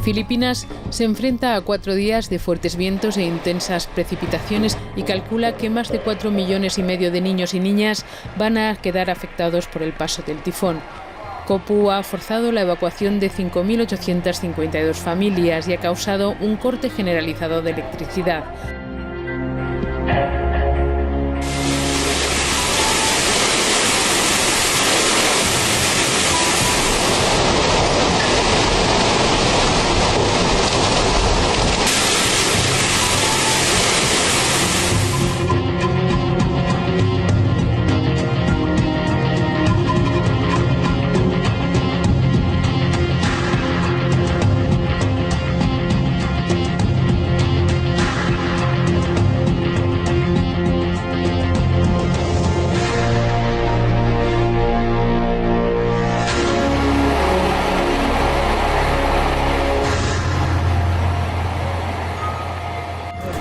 Filipinas se enfrenta a 4 días de fuertes vientos e intensas precipitaciones y calcula que más de 4,5 millones de niños y niñas van a quedar afectados por el paso del tifón. Copu ha forzado la evacuación de 5.852 familias y ha causado un corte generalizado de electricidad.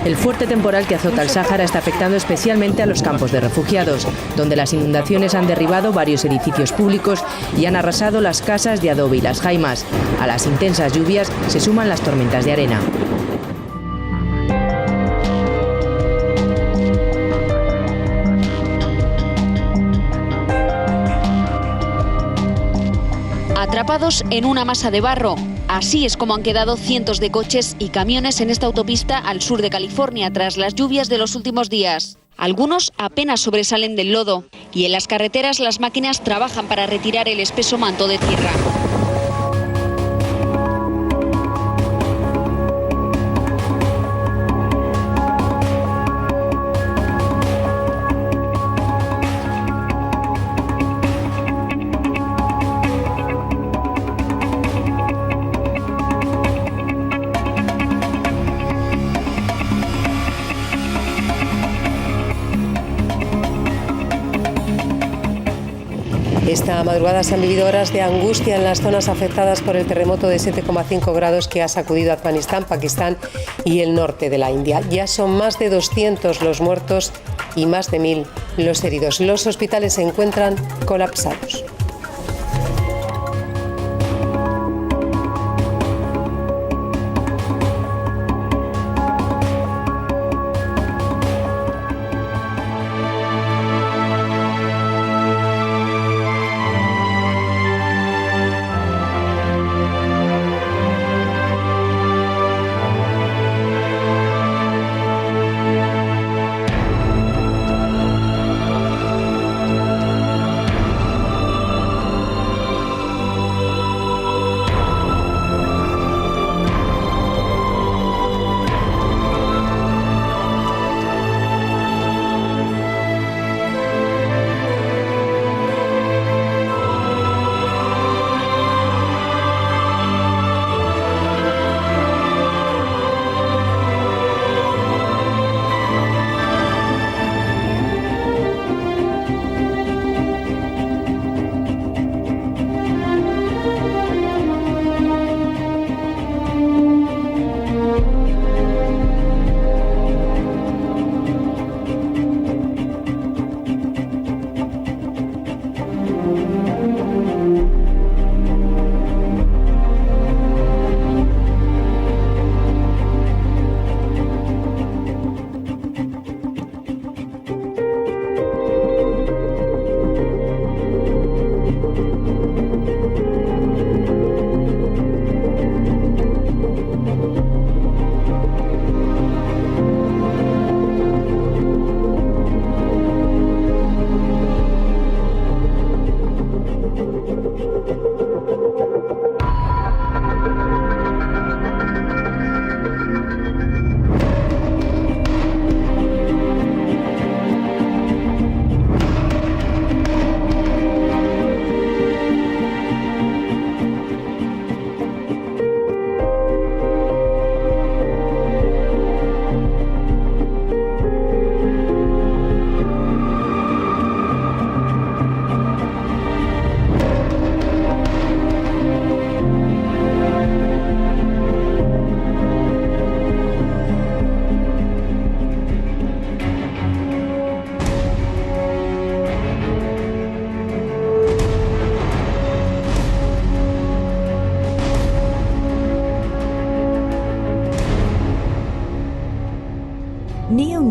El fuerte temporal que azota el Sáhara está afectando especialmente a los campos de refugiados, donde las inundaciones han derribado varios edificios públicos y han arrasado las casas de adobe y las jaimas. A las intensas lluvias se suman las tormentas de arena. Atrapados en una masa de barro. Así es como han quedado cientos de coches y camiones en esta autopista al sur de California tras las lluvias de los últimos días. Algunos apenas sobresalen del lodo y en las carreteras las máquinas trabajan para retirar el espeso manto de tierra. Esta madrugada se han vivido horas de angustia en las zonas afectadas por el terremoto de 7,5 grados que ha sacudido Afganistán, Pakistán y el norte de la India. Ya son más de 200 los muertos y más de 1.000 los heridos. Los hospitales se encuentran colapsados.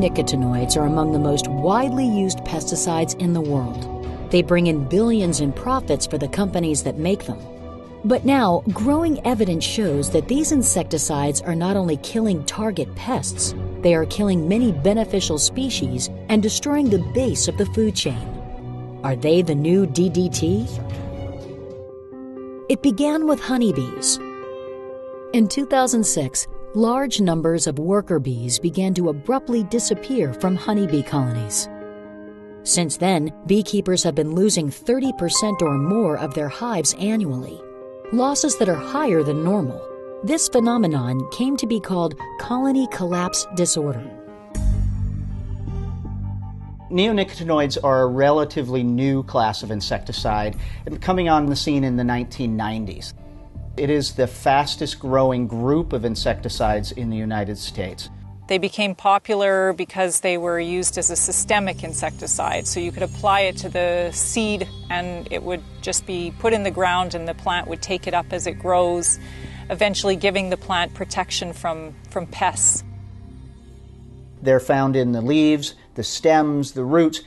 Neonicotinoids are among the most widely used pesticides in the world. They bring in billions in profits for the companies that make them. But now, growing evidence shows that these insecticides are not only killing target pests, they are killing many beneficial species and destroying the base of the food chain. Are they the new DDT? It began with honeybees. In 2006, large numbers of worker bees began to abruptly disappear from honeybee colonies. Since then, beekeepers have been losing 30% or more of their hives annually, losses that are higher than normal. This phenomenon came to be called colony collapse disorder. Neonicotinoids are a relatively new class of insecticide, coming on the scene in the 1990s. It is the fastest growing group of insecticides in the United States. They became popular because they were used as a systemic insecticide, so you could apply it to the seed and it would just be put in the ground and the plant would take it up as it grows, eventually giving the plant protection from pests. They're found in the leaves, the stems, the roots,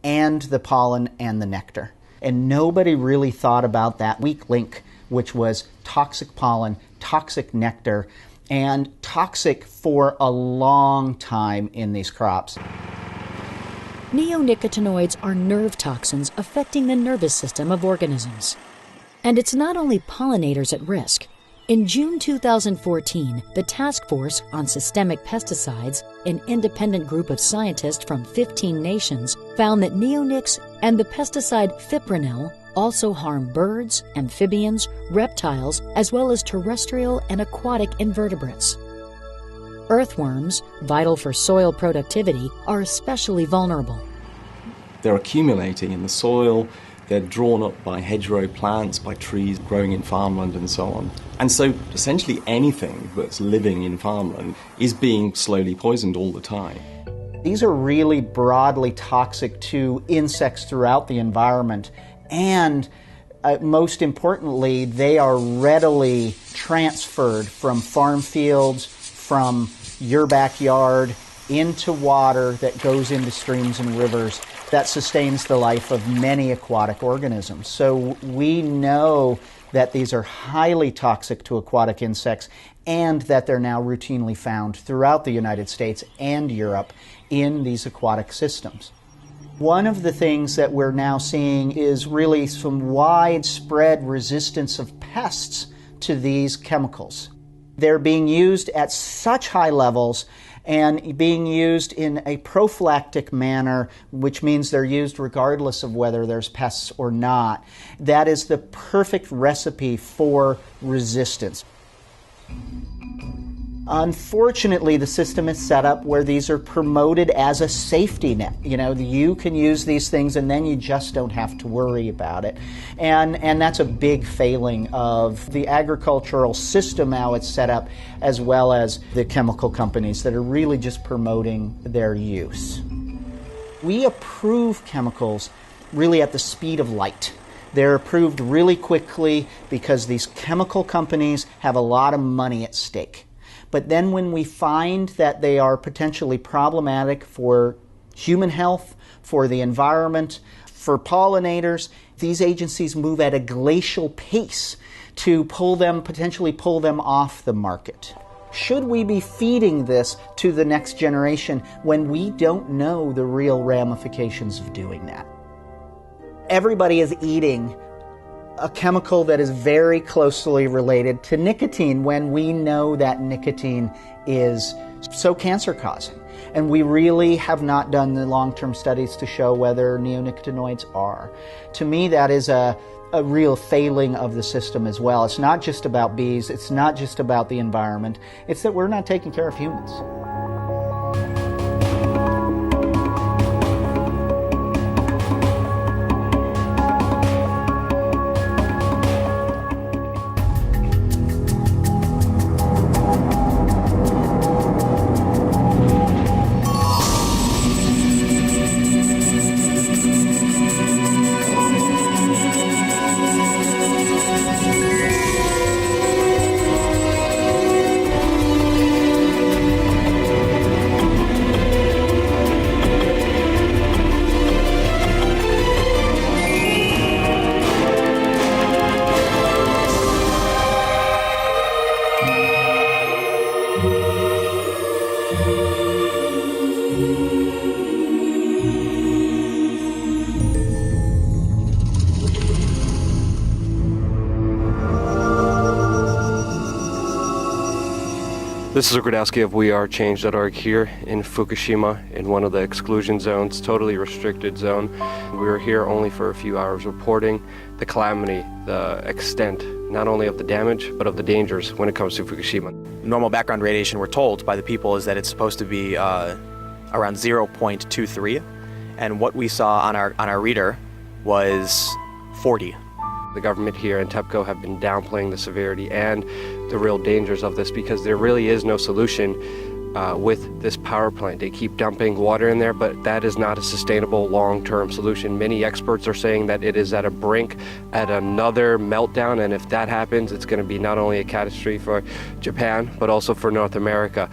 and the pollen and the nectar. And nobody really thought about that weak link, which was toxic pollen, toxic nectar, and toxic for a long time in these crops. Neonicotinoids are nerve toxins affecting the nervous system of organisms. And it's not only pollinators at risk. In June 2014, the Task Force on Systemic Pesticides, an independent group of scientists from 15 nations, found that neonics and the pesticide fipronil also harm birds, amphibians, reptiles, as well as terrestrial and aquatic invertebrates. Earthworms, vital for soil productivity, are especially vulnerable. They're accumulating in the soil, they're drawn up by hedgerow plants, by trees growing in farmland and so on. And so essentially anything that's living in farmland is being slowly poisoned all the time. These are really broadly toxic to insects throughout the environment. And most importantly, they are readily transferred from farm fields, from your backyard, into water that goes into streams and rivers that sustains the life of many aquatic organisms. So we know that these are highly toxic to aquatic insects and that they're now routinely found throughout the United States and Europe in these aquatic systems. One of the things that we're now seeing is really some widespread resistance of pests to these chemicals. They're being used at such high levels and being used in a prophylactic manner, which means they're used regardless of whether there's pests or not. That is the perfect recipe for resistance. Unfortunately, the system is set up where these are promoted as a safety net. You know, you can use these things and then you just don't have to worry about it. And that's a big failing of the agricultural system, how it's set up, as well as the chemical companies that are really just promoting their use. We approve chemicals really at the speed of light. They're approved really quickly because these chemical companies have a lot of money at stake. But then when we find that they are potentially problematic for human health, for the environment, for pollinators, these agencies move at a glacial pace to potentially pull them off the market. Should we be feeding this to the next generation when we don't know the real ramifications of doing that? Everybody is eating a chemical that is very closely related to nicotine when we know that nicotine is so cancer-causing. And we really have not done the long-term studies to show whether neonicotinoids are. To me, that is a real failing of the system as well. It's not just about bees, it's not just about the environment, it's that we're not taking care of humans. This is Gradowski of WeAreChange.org here in Fukushima in one of the exclusion zones, totally restricted zone. We were here only for a few hours reporting the calamity, the extent, not only of the damage, but of the dangers when it comes to Fukushima. Normal background radiation, we're told by the people, is that it's supposed to be around 0.23, and what we saw on our reader was 40. The government here and TEPCO have been downplaying the severity and the real dangers of this because there really is no solution with this power plant. They keep dumping water in there, but that is not a sustainable long-term solution. Many experts are saying that it is at a brink, at another meltdown, and if that happens, it's going to be not only a catastrophe for Japan, but also for North America.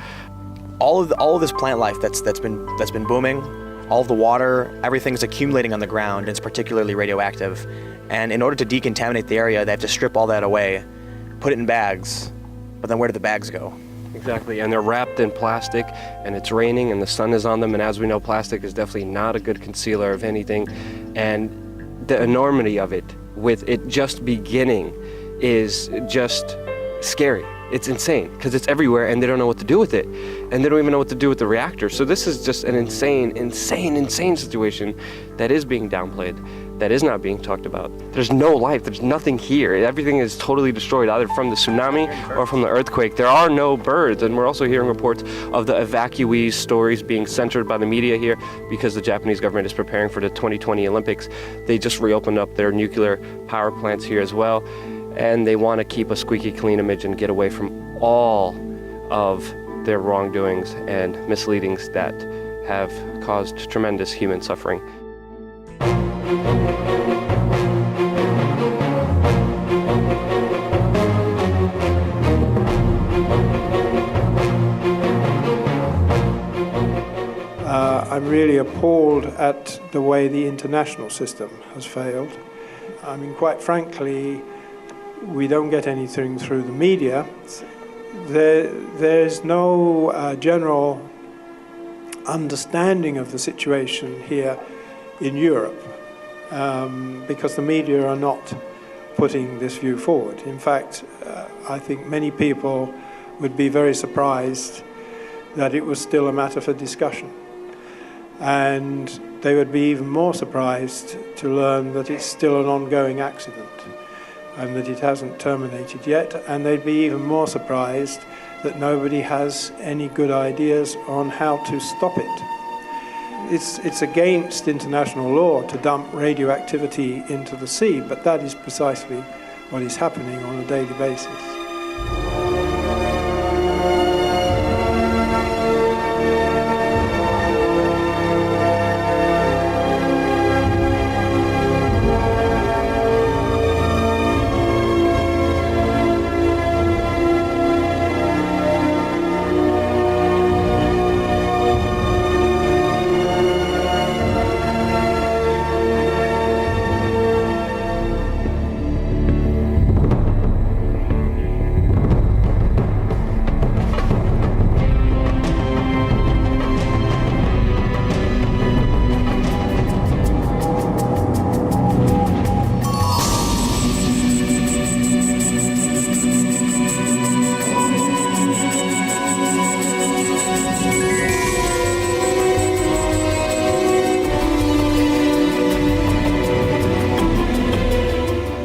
All of this plant life that's been booming, all of the water, everything's accumulating on the ground, and it's particularly radioactive. And in order to decontaminate the area, they have to strip all that away, put it in bags, but then where do the bags go? Exactly, and they're wrapped in plastic, and it's raining, and the sun is on them, and as we know, plastic is definitely not a good concealer of anything, and the enormity of it, with it just beginning, is just scary. It's insane, because it's everywhere, and they don't know what to do with it, and they don't even know what to do with the reactor. So this is just an insane situation that is being downplayed, that is not being talked about. There's no life, there's nothing here. Everything is totally destroyed, either from the tsunami or from the earthquake. There are no birds, and we're also hearing reports of the evacuees stories being censored by the media here because the Japanese government is preparing for the 2020 Olympics. They just reopened up their nuclear power plants here as well, and they want to keep a squeaky clean image and get away from all of their wrongdoings and misleadings that have caused tremendous human suffering. I'm really appalled at the way the international system has failed. I mean, quite frankly, we don't get anything through the media. There's no general understanding of the situation here in Europe because the media are not putting this view forward. In fact, I think many people would be very surprised that it was still a matter for discussion. And they would be even more surprised to learn that it's still an ongoing accident and that it hasn't terminated yet. And they'd be even more surprised that nobody has any good ideas on how to stop it. It's against international law to dump radioactivity into the sea, but that is precisely what is happening on a daily basis.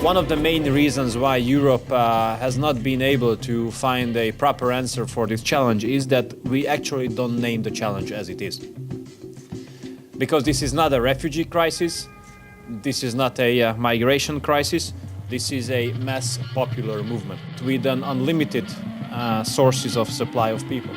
One of the main reasons why Europe has not been able to find a proper answer for this challenge is that we actually don't name the challenge as it is. Because this is not a refugee crisis, this is not a migration crisis, this is a mass popular movement with an unlimited sources of supply of people.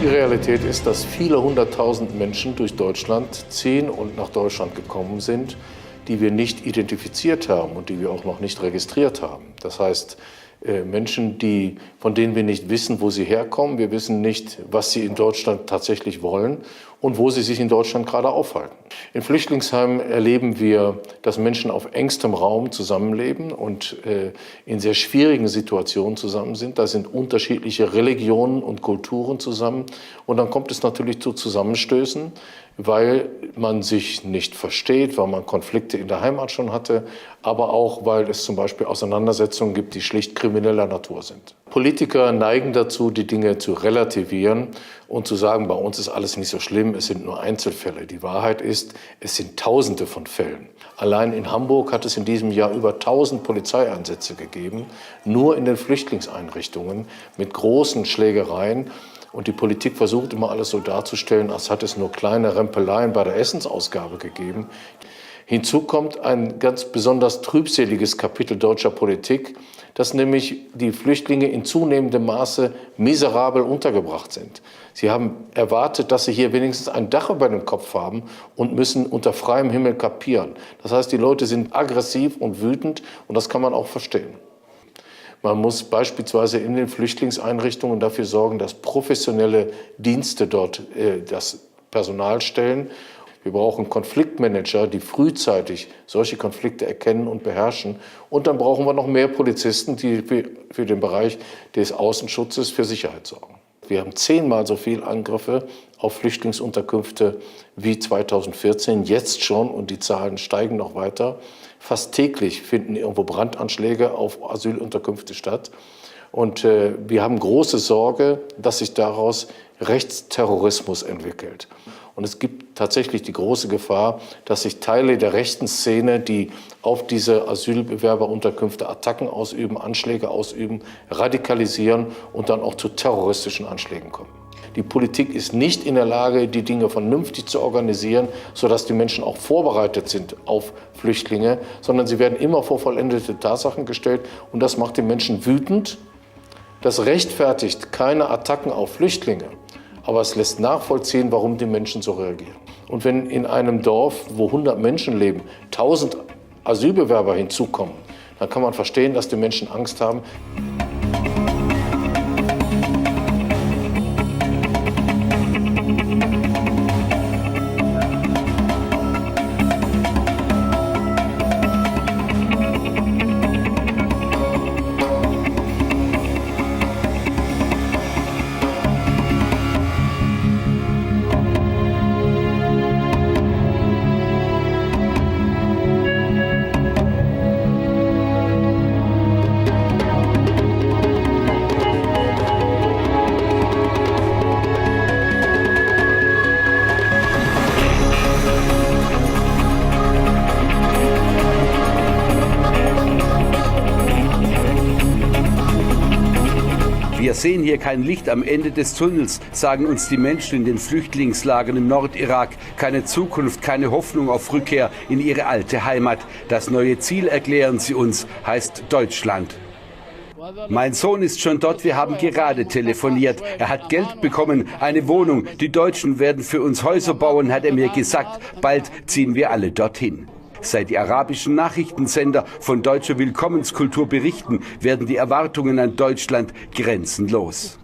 Die Realität ist, dass viele hunderttausend Menschen durch Deutschland ziehen und nach Deutschland gekommen sind, die wir nicht identifiziert haben und die wir auch noch nicht registriert haben. Das heißt, Menschen, von denen wir nicht wissen, wo sie herkommen. Wir wissen nicht, was sie in Deutschland tatsächlich wollen und wo sie sich in Deutschland gerade aufhalten. In Flüchtlingsheimen erleben wir, dass Menschen auf engstem Raum zusammenleben und in sehr schwierigen Situationen zusammen sind. Da sind unterschiedliche Religionen und Kulturen zusammen. Und dann kommt es natürlich zu Zusammenstößen, weil man sich nicht versteht, weil man Konflikte in der Heimat schon hatte, aber auch, weil es zum Beispiel Auseinandersetzungen gibt, die schlicht krimineller Natur sind. Politiker neigen dazu, die Dinge zu relativieren und zu sagen, bei uns ist alles nicht so schlimm, es sind nur Einzelfälle. Die Wahrheit ist, es sind Tausende von Fällen. Allein in Hamburg hat es in diesem Jahr über 1000 Polizeieinsätze gegeben, nur in den Flüchtlingseinrichtungen mit großen Schlägereien. Und die Politik versucht immer alles so darzustellen, als hat es nur kleine Rempeleien bei der Essensausgabe gegeben. Hinzu kommt ein ganz besonders trübseliges Kapitel deutscher Politik, dass nämlich die Flüchtlinge in zunehmendem Maße miserabel untergebracht sind. Sie haben erwartet, dass sie hier wenigstens ein Dach über dem Kopf haben und müssen unter freiem Himmel kapieren. Das heißt, die Leute sind aggressiv und wütend und das kann man auch verstehen. Man muss beispielsweise in den Flüchtlingseinrichtungen dafür sorgen, dass professionelle Dienste dort das Personal stellen. Wir brauchen Konfliktmanager, die frühzeitig solche Konflikte erkennen und beherrschen. Und dann brauchen wir noch mehr Polizisten, die für den Bereich des Außenschutzes für Sicherheit sorgen. Wir haben 10-mal so viele Angriffe auf Flüchtlingsunterkünfte wie 2014, jetzt schon, und die Zahlen steigen noch weiter. Fast täglich finden irgendwo Brandanschläge auf Asylunterkünfte statt. Und wir haben große Sorge, dass sich daraus Rechtsterrorismus entwickelt. Und es gibt tatsächlich die große Gefahr, dass sich Teile der rechten Szene, die auf diese Asylbewerberunterkünfte Attacken ausüben, Anschläge ausüben, radikalisieren und dann auch zu terroristischen Anschlägen kommen. Die Politik ist nicht in der Lage, die Dinge vernünftig zu organisieren, sodass die Menschen auch vorbereitet sind auf Flüchtlinge, sondern sie werden immer vor vollendete Tatsachen gestellt und das macht die Menschen wütend. Das rechtfertigt keine Attacken auf Flüchtlinge, aber es lässt nachvollziehen, warum die Menschen so reagieren. Und wenn in einem Dorf, wo 100 Menschen leben, 1000 Asylbewerber hinzukommen, dann kann man verstehen, dass die Menschen Angst haben. Wir sehen hier kein Licht am Ende des Tunnels, sagen uns die Menschen in den Flüchtlingslagern im Nordirak. Keine Zukunft, keine Hoffnung auf Rückkehr in ihre alte Heimat. Das neue Ziel, erklären sie uns, heißt Deutschland. Mein Sohn ist schon dort, wir haben gerade telefoniert. Er hat Geld bekommen, eine Wohnung. Die Deutschen werden für uns Häuser bauen, hat er mir gesagt. Bald ziehen wir alle dorthin. Seit die arabischen Nachrichtensender von deutscher Willkommenskultur berichten, werden die Erwartungen an Deutschland grenzenlos.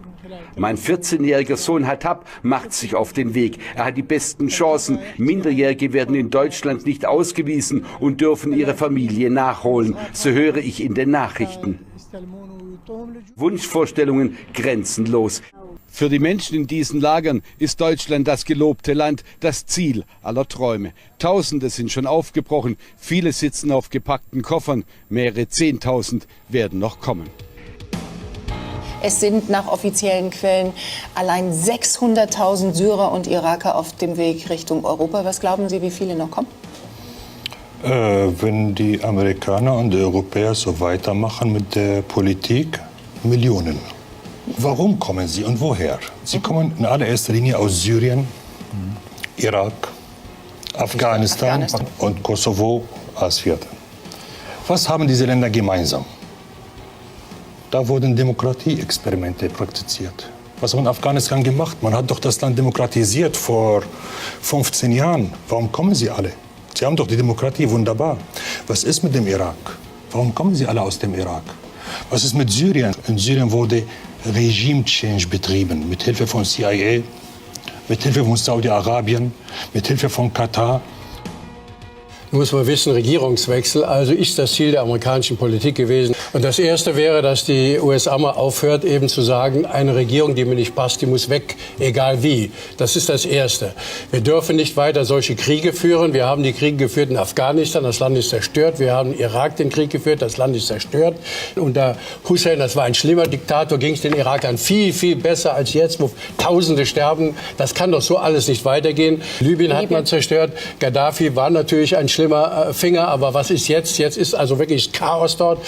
Mein 14-jähriger Sohn Hattab macht sich auf den Weg. Er hat die besten Chancen. Minderjährige werden in Deutschland nicht ausgewiesen und dürfen ihre Familie nachholen. So höre ich in den Nachrichten. Wunschvorstellungen grenzenlos. Für die Menschen in diesen Lagern ist Deutschland das gelobte Land, das Ziel aller Träume. Tausende sind schon aufgebrochen, viele sitzen auf gepackten Koffern, mehrere 10.000 werden noch kommen. Es sind nach offiziellen Quellen allein 600.000 Syrer und Iraker auf dem Weg Richtung Europa. Was glauben Sie, wie viele noch kommen? Wenn die Amerikaner und die Europäer so weitermachen mit der Politik, Millionen. Warum kommen sie und woher? Sie kommen in allererster Linie aus Syrien, Irak, Afghanistan und Kosovo als Vierte. Was haben diese Länder gemeinsam? Da wurden Demokratieexperimente praktiziert. Was hat man in Afghanistan gemacht? Man hat doch das Land demokratisiert vor 15 Jahren. Warum kommen sie alle? Sie haben doch die Demokratie, wunderbar. Was ist mit dem Irak? Warum kommen sie alle aus dem Irak? Was ist mit Syrien? In Syrien wurde Regime-Change betrieben, mit Hilfe von CIA, mit Hilfe von Saudi-Arabien, mit Hilfe von Katar. Muss man wissen, Regierungswechsel, also ist das Ziel der amerikanischen Politik gewesen. Und das Erste wäre, dass die USA mal aufhört, eben zu sagen, eine Regierung, die mir nicht passt, die muss weg, egal wie. Das ist das Erste. Wir dürfen nicht weiter solche Kriege führen. Wir haben die Kriege geführt in Afghanistan, das Land ist zerstört. Wir haben in Irak den Krieg geführt, das Land ist zerstört. Unter Hussein, das war ein schlimmer Diktator, ging es den Irakern viel, viel besser als jetzt, wo Tausende sterben. Das kann doch so alles nicht weitergehen. Libyen hat man zerstört. Gaddafi war natürlich ein schlimmer Finger, aber was ist jetzt? Jetzt ist also wirklich Chaos dort.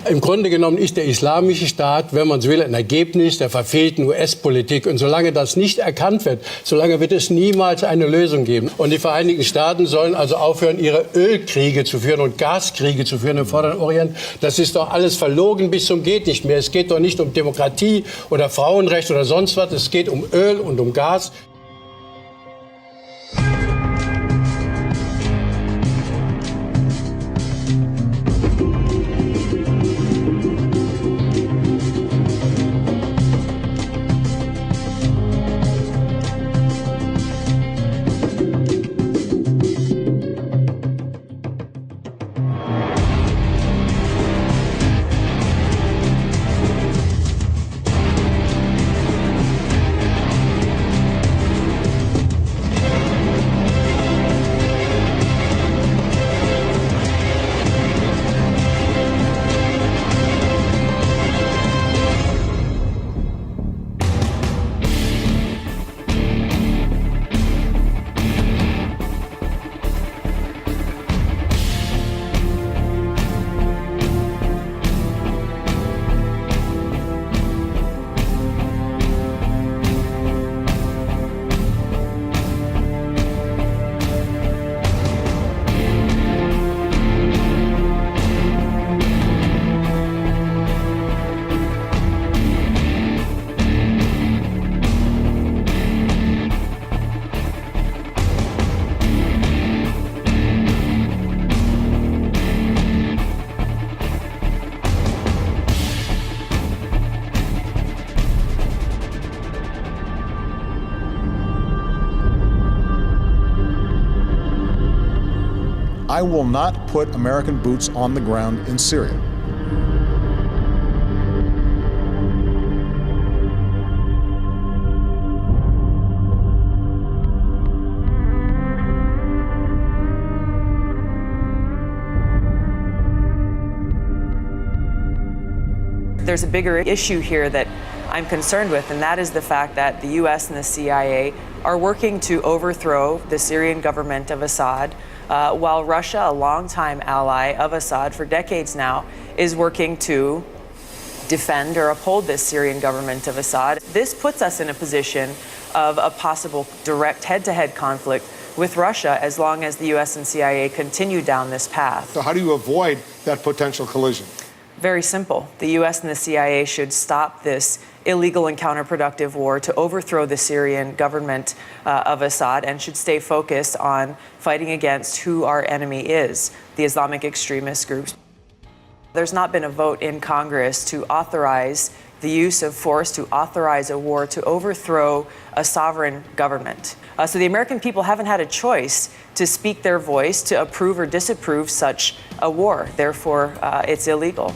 Im Grunde genommen ist der islamische Staat, wenn man so will, ein Ergebnis der verfehlten US-Politik. Und solange das nicht erkannt wird, solange wird es niemals eine Lösung geben. Und die Vereinigten Staaten sollen also aufhören, ihre Ölkriege zu führen und Gaskriege zu führen im Vorderen Orient. Das ist doch alles verlogen bis zum geht nicht mehr. Es geht doch nicht um Demokratie oder Frauenrecht oder sonst was. Es geht um Öl und um Gas. I will not put American boots on the ground in Syria. There's a bigger issue here that I'm concerned with, and that is the fact that the US and the CIA are working to overthrow the Syrian government of Assad, while Russia, a longtime ally of Assad for decades now, is working to defend or uphold this Syrian government of Assad. This puts us in a position of a possible direct head-to-head conflict with Russia as long as the US and CIA continue down this path. So how do you avoid that potential collision? Very simple. The US and the CIA should stop this illegal and counterproductive war to overthrow the Syrian government of Assad and should stay focused on fighting against who our enemy is, the Islamic extremist groups. There's not been a vote in Congress to authorize the use of force, to authorize a war to overthrow a sovereign government. So the American people haven't had a choice to speak their voice, to approve or disapprove such a war. Therefore, it's illegal.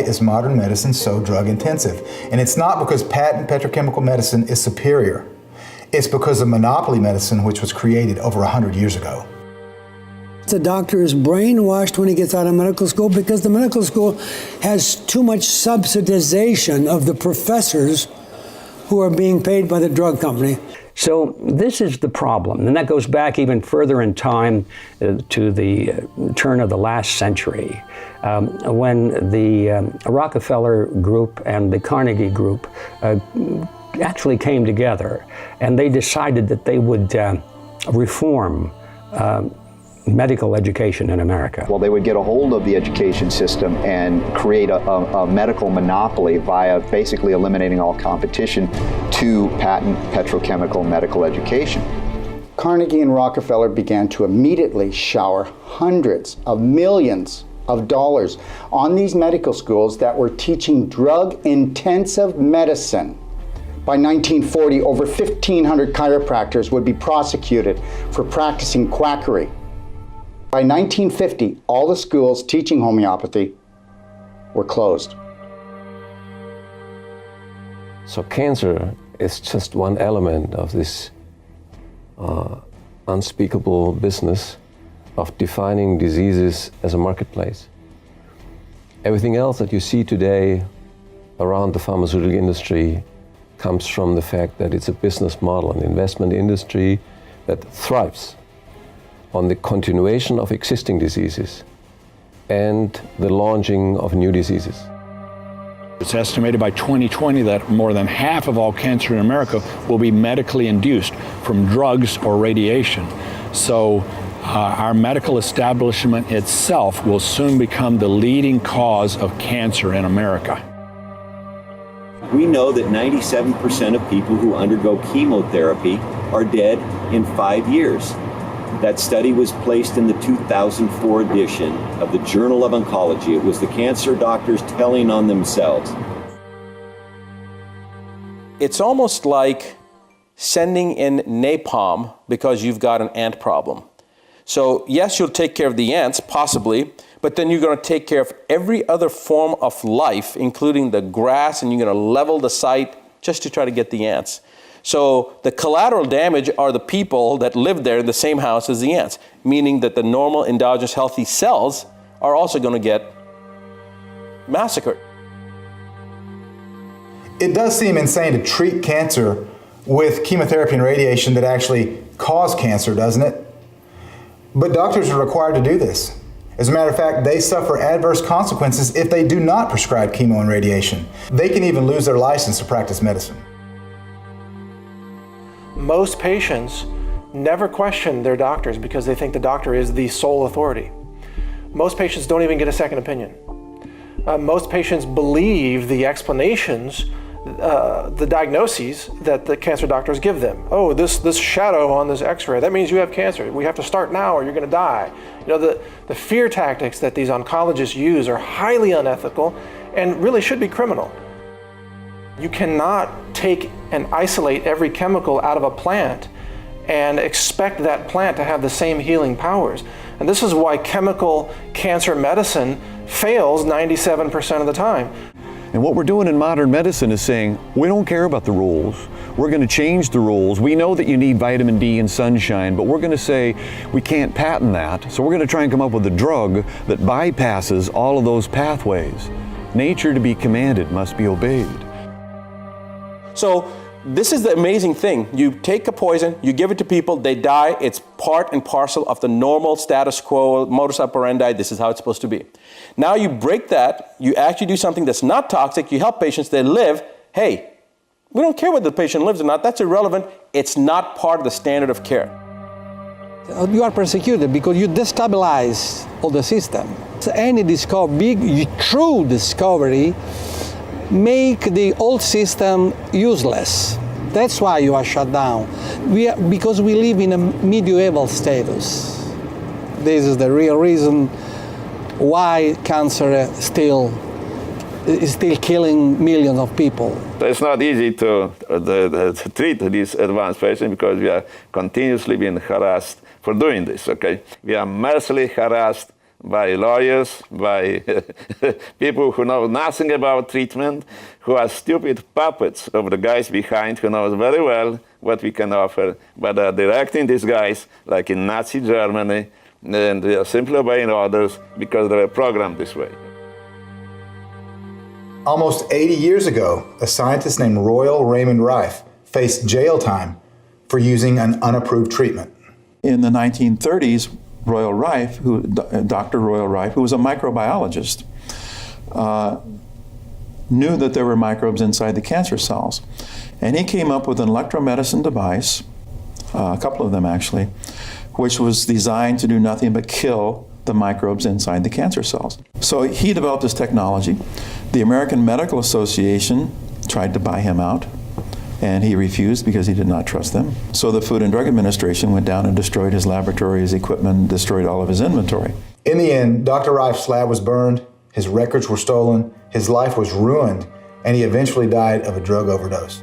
is modern medicine so drug intensive? And it's not because patent petrochemical medicine is superior. It's because of monopoly medicine, which was created over 100 years ago. The doctor is brainwashed when he gets out of medical school because the medical school has too much subsidization of the professors who are being paid by the drug company. So this is the problem, and that goes back even further in time to the turn of the last century, when the Rockefeller Group and the Carnegie Group actually came together, and they decided that they would reform medical education in America. Well, they would get a hold of the education system and create a medical monopoly via basically eliminating all competition to patent petrochemical medical education. Carnegie and Rockefeller began to immediately shower hundreds of millions of dollars on these medical schools that were teaching drug-intensive medicine. By 1940, over 1,500 chiropractors would be prosecuted for practicing quackery. By 1950, all the schools teaching homeopathy were closed. So cancer is just one element of this unspeakable business of defining diseases as a marketplace. Everything else that you see today around the pharmaceutical industry comes from the fact that it's a business model, an investment industry that thrives on the continuation of existing diseases and the launching of new diseases. It's estimated by 2020 that more than half of all cancer in America will be medically induced from drugs or radiation. So our medical establishment itself will soon become the leading cause of cancer in America. We know that 97% of people who undergo chemotherapy are dead in 5 years. That study was placed in the 2004 edition of the Journal of Oncology. It was the cancer doctors telling on themselves. It's almost like sending in napalm because you've got an ant problem. So yes, you'll take care of the ants, possibly, but then you're going to take care of every other form of life, including the grass, and you're going to level the site just to try to get the ants. So the collateral damage are the people that live there in the same house as the ants, meaning that the normal endogenous healthy cells are also going to get massacred. It does seem insane to treat cancer with chemotherapy and radiation that actually cause cancer, doesn't it? But doctors are required to do this. As a matter of fact, they suffer adverse consequences if they do not prescribe chemo and radiation. They can even lose their license to practice medicine. Most patients never question their doctors because they think the doctor is the sole authority. Most patients don't even get a second opinion. Most patients believe the explanations, the diagnoses that the cancer doctors give them. Oh, this shadow on this x-ray, that means you have cancer. We have to start now or you're going to die. You know, the fear tactics that these oncologists use are highly unethical and really should be criminal. You cannot take and isolate every chemical out of a plant and expect that plant to have the same healing powers. And this is why chemical cancer medicine fails 97% of the time. And what we're doing in modern medicine is saying, we don't care about the rules. We're going to change the rules. We know that you need vitamin D and sunshine, but we're going to say we can't patent that. So we're going to try and come up with a drug that bypasses all of those pathways. Nature to be commanded must be obeyed. So this is the amazing thing. You take a poison, you give it to people, they die. It's part and parcel of the normal status quo, modus operandi. This is how it's supposed to be. Now you break that, you actually do something that's not toxic, you help patients, they live. Hey, we don't care whether the patient lives or not. That's irrelevant. It's not part of the standard of care. You are persecuted because you destabilize all the system. So any big, true discovery make the old system useless. That's why you are shut down. Because we live in a medieval status. This is the real reason why cancer is still killing millions of people. It's not easy to treat these advanced patients because we are continuously being harassed for doing this, okay? We are mercilessly harassed by lawyers, by people who know nothing about treatment, who are stupid puppets of the guys behind who knows very well what we can offer, but are directing these guys like in Nazi Germany, and they are simply obeying orders because they were programmed this way. Almost 80 years ago, a scientist named Royal Raymond Rife faced jail time for using an unapproved treatment. In the 1930s, Dr. Royal Rife, who was a microbiologist, knew that there were microbes inside the cancer cells. And he came up with an electromedicine device, a couple of them actually, which was designed to do nothing but kill the microbes inside the cancer cells. So he developed this technology. The American Medical Association tried to buy him out, and he refused because he did not trust them. So the Food and Drug Administration went down and destroyed his laboratory, his equipment, destroyed all of his inventory. In the end, Dr. Rife's lab was burned, his records were stolen, his life was ruined, and he eventually died of a drug overdose.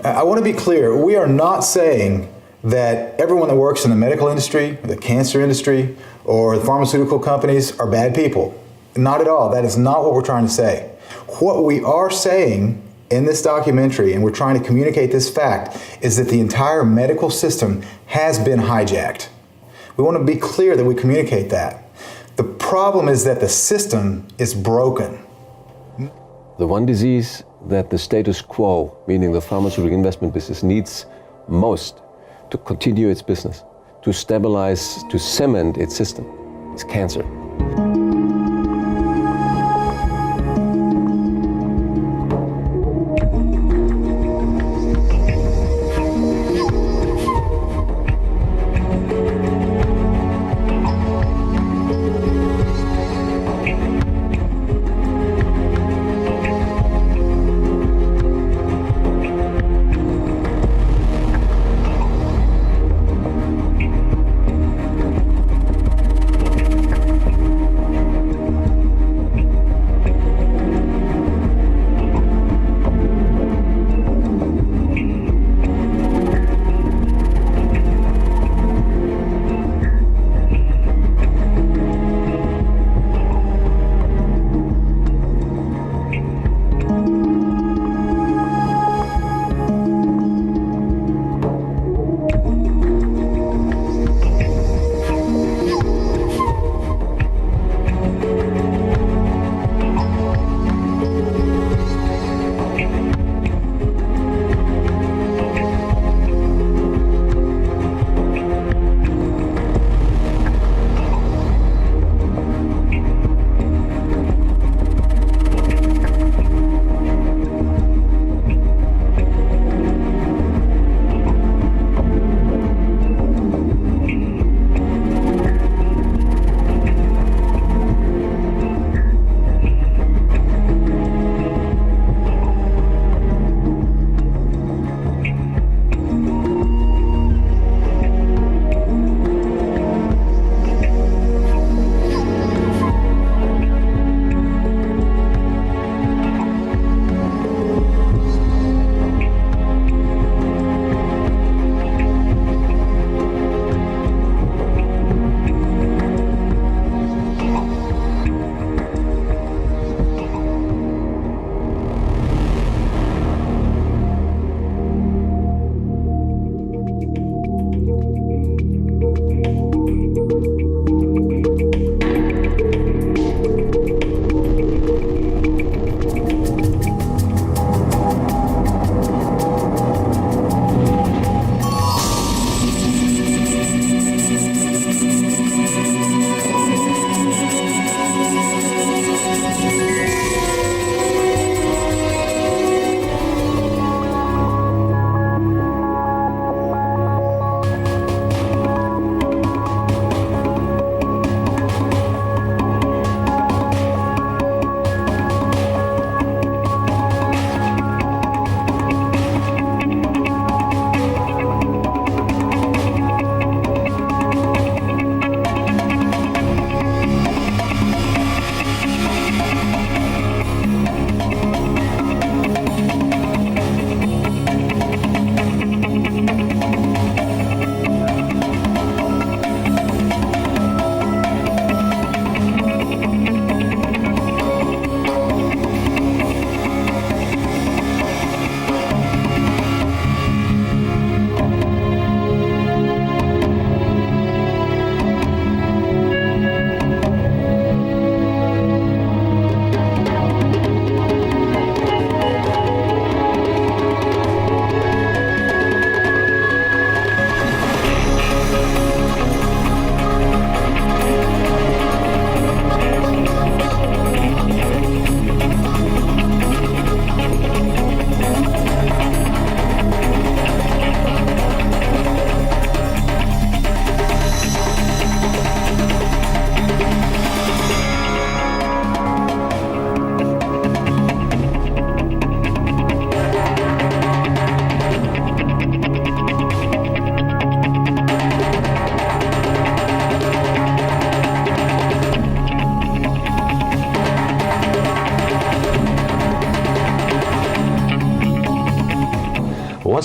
I want to be clear, we are not saying that everyone that works in the medical industry, the cancer industry, or the pharmaceutical companies are bad people. Not at all. That is not what we're trying to say. What we are saying in this documentary, and we're trying to communicate this fact, is that the entire medical system has been hijacked. We want to be clear that we communicate that. The problem is that the system is broken. The one disease that the status quo, meaning the pharmaceutical investment business, needs most to continue its business, to stabilize, to cement its system, is cancer.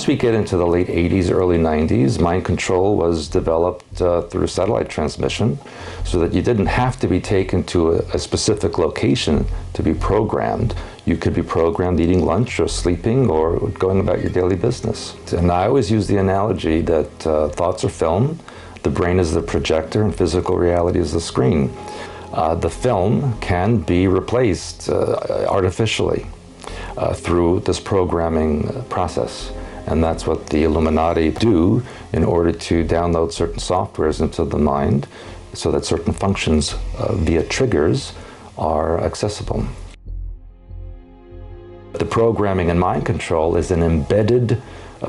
Once we get into the late 80s, early 90s, mind control was developed through satellite transmission so that you didn't have to be taken to a specific location to be programmed. You could be programmed eating lunch or sleeping or going about your daily business. And I always use the analogy that thoughts are film, the brain is the projector, and physical reality is the screen. The film can be replaced artificially through this programming process. And that's what the Illuminati do in order to download certain softwares into the mind so that certain functions via triggers are accessible. The programming and mind control is an embedded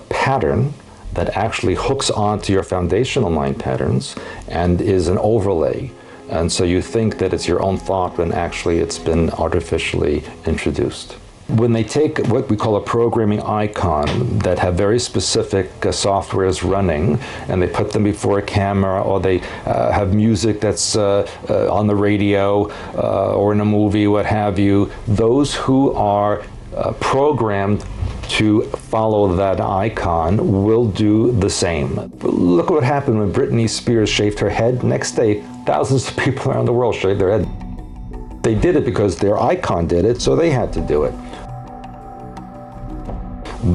pattern that actually hooks onto your foundational mind patterns and is an overlay. And so you think that it's your own thought when actually it's been artificially introduced. When they take what we call a programming icon that have very specific softwares running and they put them before a camera, or they have music that's on the radio or in a movie, what have you, those who are programmed to follow that icon will do the same. Look what happened when Britney Spears shaved her head. Next day, thousands of people around the world shaved their head. They did it because their icon did it, so they had to do it.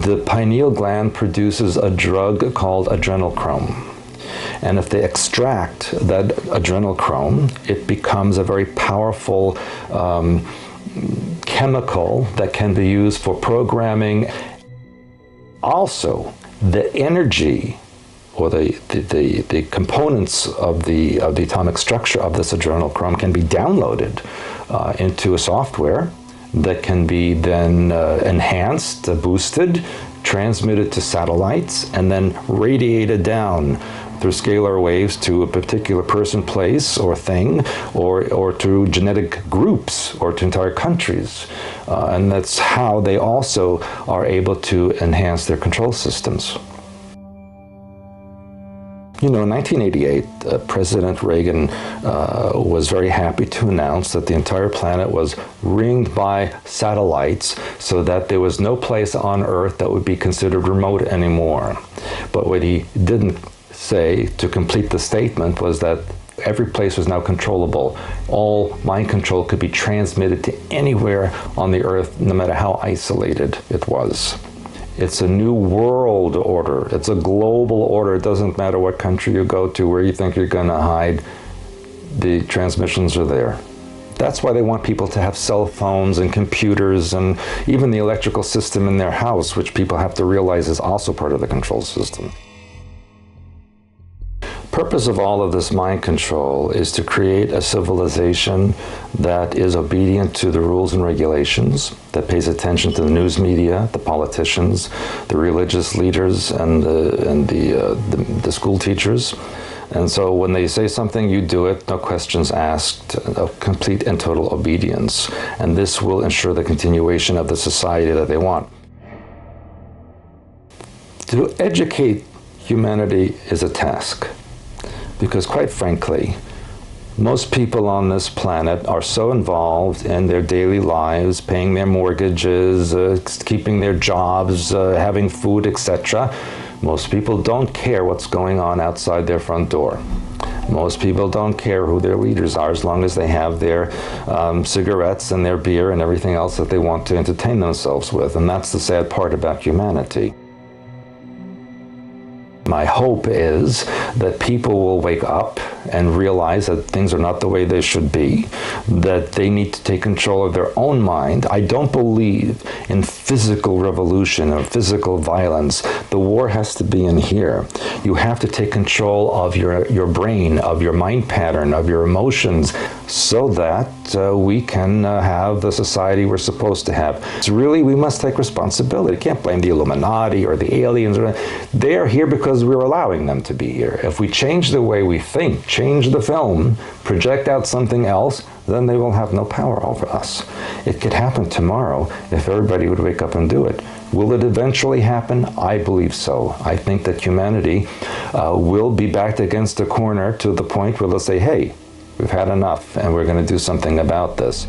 The pineal gland produces a drug called adrenochrome. And if they extract that adrenochrome, it becomes a very powerful chemical that can be used for programming. Also, the energy or the components of the atomic structure of this adrenochrome can be downloaded into a software that can be then enhanced, boosted, transmitted to satellites, and then radiated down through scalar waves to a particular person, place, or thing, or to genetic groups, or to entire countries. And that's how they also are able to enhance their control systems. You know, in 1988, President Reagan was very happy to announce that the entire planet was ringed by satellites so that there was no place on Earth that would be considered remote anymore. But what he didn't say to complete the statement was that every place was now controllable. All mind control could be transmitted to anywhere on the Earth, no matter how isolated it was. It's a new world order. It's a global order. It doesn't matter what country you go to, where you think you're going to hide. The transmissions are there. That's why they want people to have cell phones and computers and even the electrical system in their house, which people have to realize is also part of the control system. The purpose of all of this mind control is to create a civilization that is obedient to the rules and regulations, that pays attention to the news media, the politicians, the religious leaders, and the school teachers. And so when they say something, you do it, no questions asked, a complete and total obedience. And this will ensure the continuation of the society that they want. To educate humanity is a task. Because quite frankly, most people on this planet are so involved in their daily lives, paying their mortgages, keeping their jobs, having food, etc. Most people don't care what's going on outside their front door. Most people don't care who their leaders are as long as they have their cigarettes and their beer and everything else that they want to entertain themselves with. And that's the sad part about humanity. My hope is that people will wake up and realize that things are not the way they should be, that they need to take control of their own mind. I don't believe in physical revolution or physical violence. The war has to be in here. You have to take control of your brain, of your mind pattern, of your emotions, so that we can have the society we're supposed to have. So really, we must take responsibility. You can't blame the Illuminati or the aliens. They are here because we're allowing them to be here. If we change the way we think, change the film, project out something else, then they will have no power over us. It could happen tomorrow if everybody would wake up and do it. Will it eventually happen? I believe so. I think that humanity will be backed against a corner to the point where they'll say, hey, we've had enough and we're going to do something about this.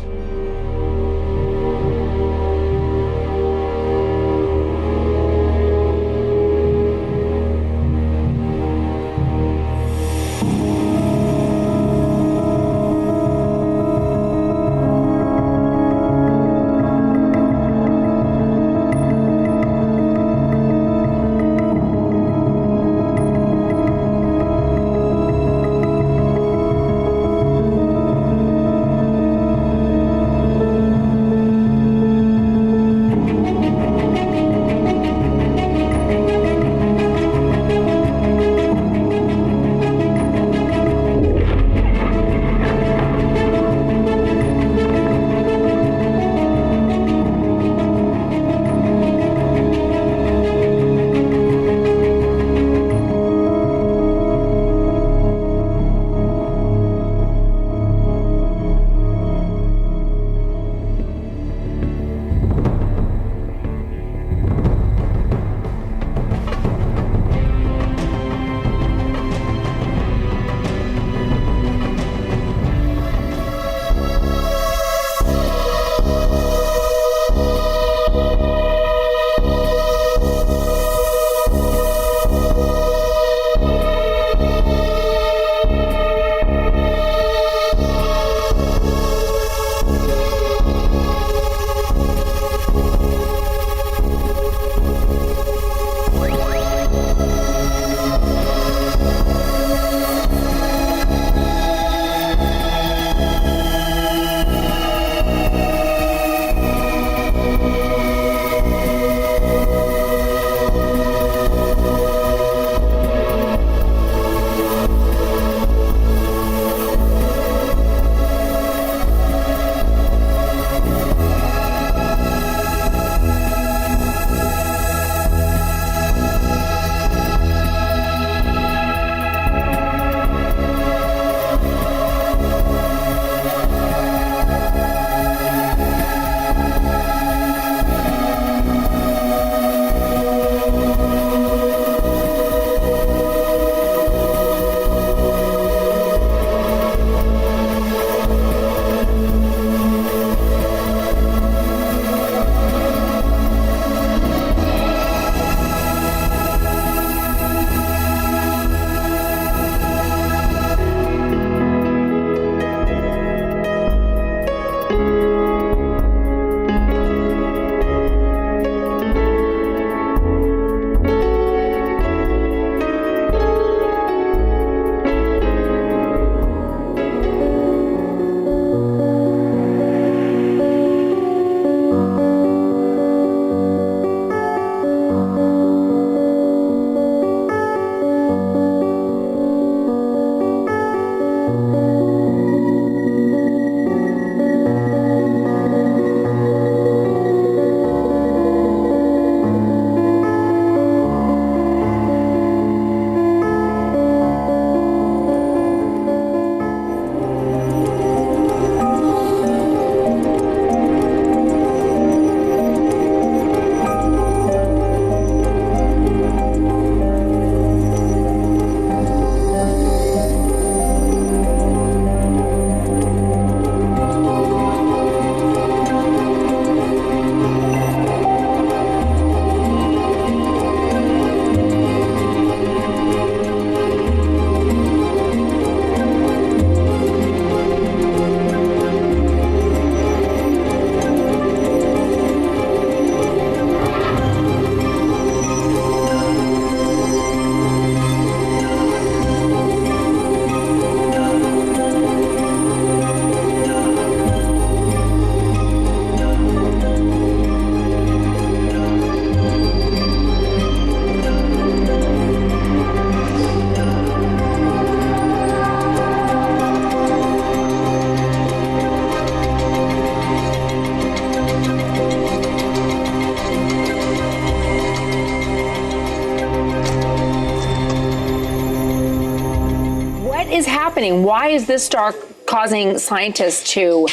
happening? Why is this star causing scientists to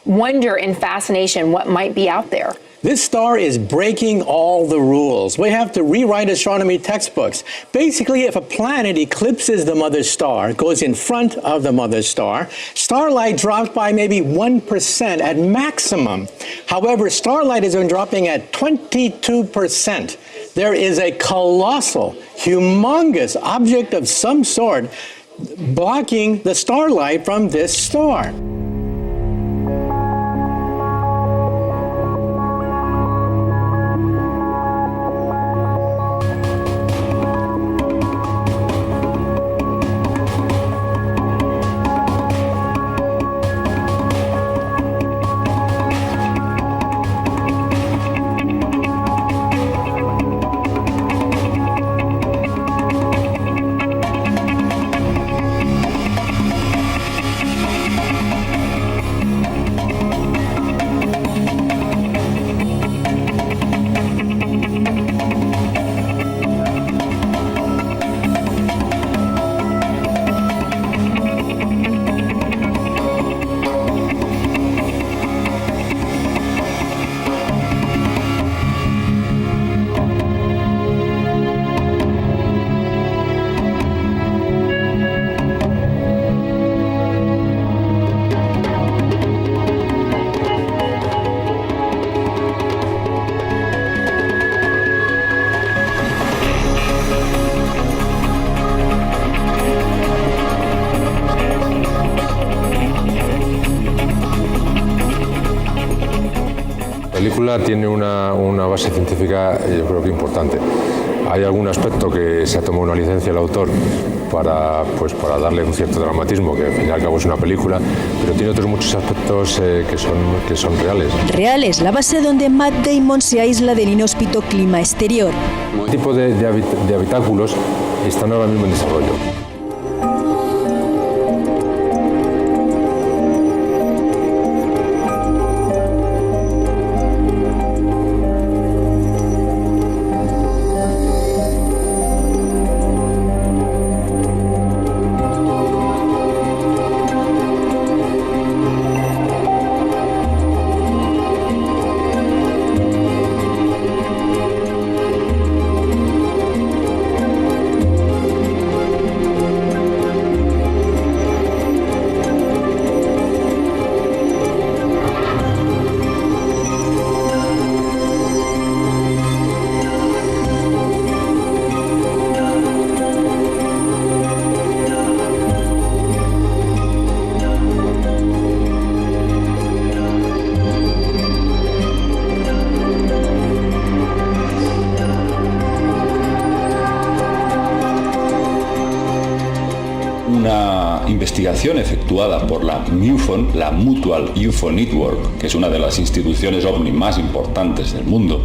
wonder in fascination what might be out there? This star is breaking all the rules. We have to rewrite astronomy textbooks. Basically, if a planet eclipses the mother star, goes in front of the mother star, starlight drops by maybe 1% at maximum. However, starlight has been dropping at 22%. There is a colossal, humongous object of some sort blocking the starlight from this star. La película tiene una base científica, yo creo que importante. Hay algún aspecto que se ha tomado una licencia el autor para darle un cierto dramatismo, que al fin y al cabo es una película, pero tiene otros muchos aspectos que son reales. Real es la base donde Matt Damon se aísla del inhóspito clima exterior. El tipo de habitáculos están ahora mismo en desarrollo. Una investigación efectuada por la MUFON, la Mutual UFO Network, que es una de las instituciones OVNI más importantes del mundo,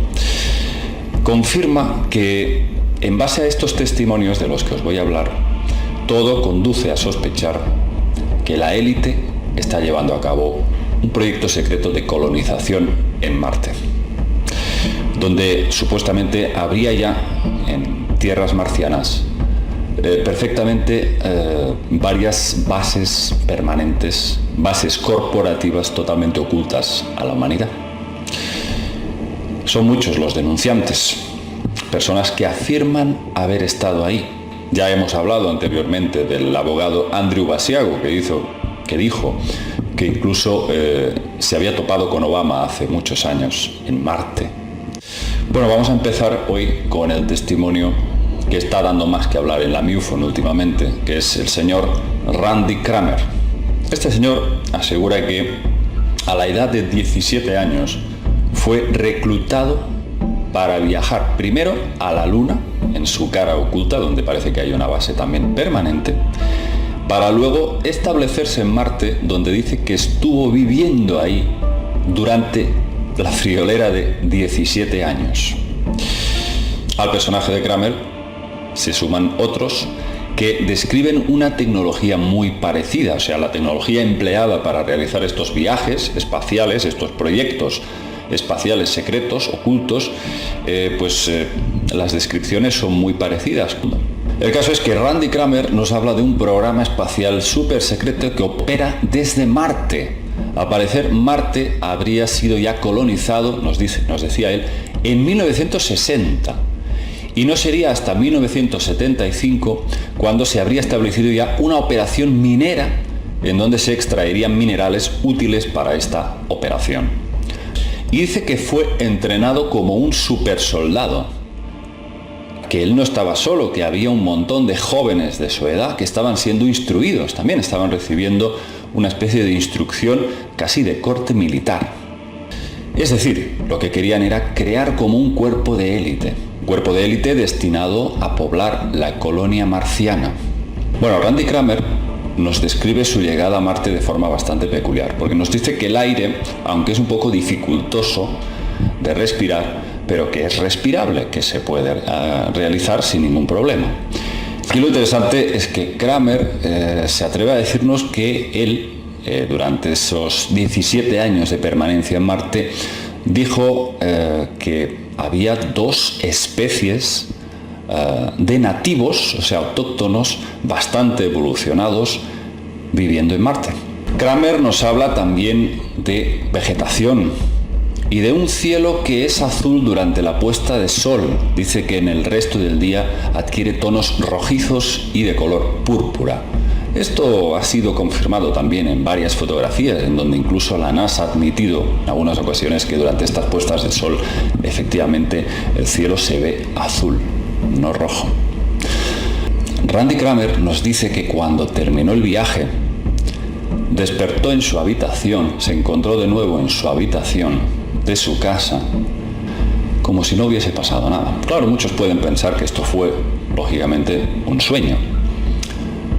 confirma que, en base a estos testimonios de los que os voy a hablar, todo conduce a sospechar que la élite está llevando a cabo un proyecto secreto de colonización en Marte, donde supuestamente habría ya en tierras marcianas perfectamente varias bases permanentes, bases corporativas totalmente ocultas a la humanidad. Son muchos los denunciantes, personas que afirman haber estado ahí. Ya hemos hablado anteriormente del abogado Andrew Basiago, que dijo que incluso se había topado con Obama hace muchos años en Marte. Bueno, vamos a empezar hoy con el testimonio que está dando más que hablar en la MUFON últimamente, que es el señor Randy Kramer. Este señor asegura que a la edad de 17 años fue reclutado para viajar primero a la Luna, en su cara oculta, donde parece que hay una base también permanente, para luego establecerse en Marte, donde dice que estuvo viviendo ahí durante la friolera de 17 años. Al personaje de Kramer se suman otros que describen una tecnología muy parecida, o sea, la tecnología empleada para realizar estos viajes espaciales, estos proyectos espaciales secretos, ocultos, las descripciones son muy parecidas. El caso es que Randy Cramer nos habla de un programa espacial súper secreto que opera desde Marte. Al parecer, Marte habría sido ya colonizado, nos decía él, en 1960. Y no sería hasta 1975 cuando se habría establecido ya una operación minera en donde se extraerían minerales útiles para esta operación. Y dice que fue entrenado como un supersoldado, que él no estaba solo, que había un montón de jóvenes de su edad que estaban siendo instruidos, también estaban recibiendo una especie de instrucción casi de corte militar. Es decir, lo que querían era crear como un cuerpo de élite destinado a poblar la colonia marciana. Bueno, Randy Cramer nos describe su llegada a Marte de forma bastante peculiar, porque nos dice que el aire, aunque es un poco dificultoso de respirar, pero que es respirable, que se puede realizar sin ningún problema. Y lo interesante es que Cramer se atreve a decirnos que él, durante esos 17 años de permanencia en Marte, dijo que había 2 especies de nativos, o sea, autóctonos, bastante evolucionados, viviendo en Marte. Cramer nos habla también de vegetación y de un cielo que es azul durante la puesta de sol. Dice que en el resto del día adquiere tonos rojizos y de color púrpura. Esto ha sido confirmado también en varias fotografías, en donde incluso la NASA ha admitido en algunas ocasiones que durante estas puestas de sol efectivamente el cielo se ve azul, no rojo. Randy Cramer nos dice que cuando terminó el viaje, despertó en su habitación, se encontró de nuevo en su habitación de su casa, como si no hubiese pasado nada. Claro, muchos pueden pensar que esto fue, lógicamente, un sueño.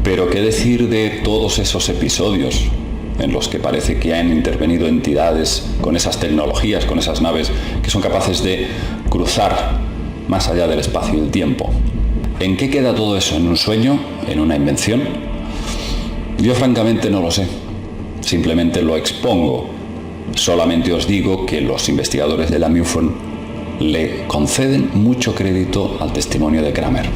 Pero qué decir de todos esos episodios en los que parece que han intervenido entidades con esas tecnologías, con esas naves que son capaces de cruzar más allá del espacio y el tiempo. ¿En qué queda todo eso? ¿En un sueño? ¿En una invención? Yo francamente no lo sé. Simplemente lo expongo. Solamente os digo que los investigadores de la MUFON le conceden mucho crédito al testimonio de Cramer.